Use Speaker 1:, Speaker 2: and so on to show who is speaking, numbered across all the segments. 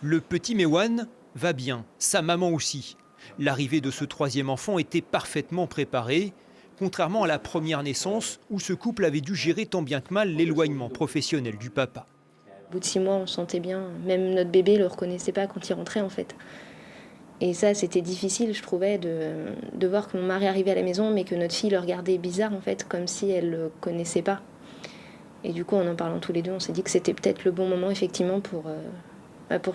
Speaker 1: Le petit Mewan va bien, sa maman aussi. L'arrivée de ce troisième enfant était parfaitement préparée, contrairement à la première naissance où ce couple avait dû gérer tant bien que mal l'éloignement professionnel du papa.
Speaker 2: Au bout de 6 mois, on se sentait bien. Même notre bébé ne le reconnaissait pas quand il rentrait en fait. Et ça, c'était difficile, je trouvais, de voir que mon mari arrivait à la maison, mais que notre fille le regardait bizarre en fait, comme si elle ne le connaissait pas. Et du coup, en parlant tous les deux, on s'est dit que c'était peut-être le bon moment effectivement pour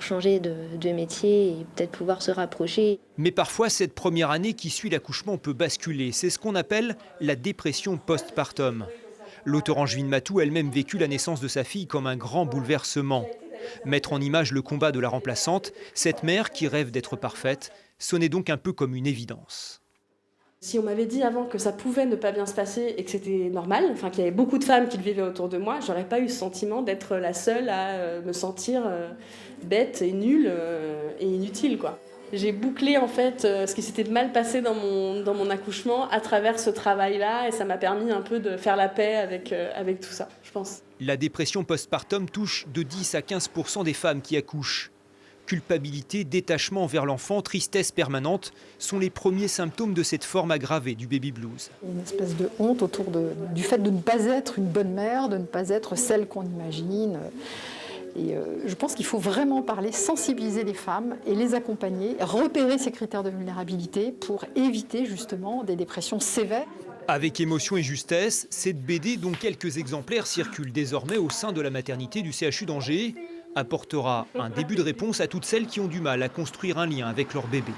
Speaker 2: changer de métier et peut-être pouvoir se rapprocher.
Speaker 1: Mais parfois, cette première année qui suit l'accouchement peut basculer. C'est ce qu'on appelle la dépression postpartum. L'auteure Angevine Matou elle-même vécu la naissance de sa fille comme un grand bouleversement. Mettre en image le combat de la remplaçante, cette mère qui rêve d'être parfaite, sonnait donc un peu comme une évidence.
Speaker 3: Si on m'avait dit avant que ça pouvait ne pas bien se passer et que c'était normal, enfin qu'il y avait beaucoup de femmes qui le vivaient autour de moi, j'aurais pas eu ce sentiment d'être la seule à me sentir bête et nulle et inutile, quoi. J'ai bouclé en fait ce qui s'était mal passé dans mon accouchement à travers ce travail-là et ça m'a permis un peu de faire la paix avec tout ça, je pense.
Speaker 1: La dépression postpartum touche de 10 à 15% des femmes qui accouchent. Culpabilité, détachement envers l'enfant, tristesse permanente sont les premiers symptômes de cette forme aggravée du baby blues.
Speaker 4: Une espèce de honte autour du fait de ne pas être une bonne mère, de ne pas être celle qu'on imagine. Et je pense qu'il faut vraiment parler, sensibiliser les femmes et les accompagner, repérer ces critères de vulnérabilité pour éviter justement des dépressions sévères.
Speaker 1: Avec émotion et justesse, cette BD, dont quelques exemplaires circulent désormais au sein de la maternité du CHU d'Angers, apportera un début de réponse à toutes celles qui ont du mal à construire un lien avec leur bébé.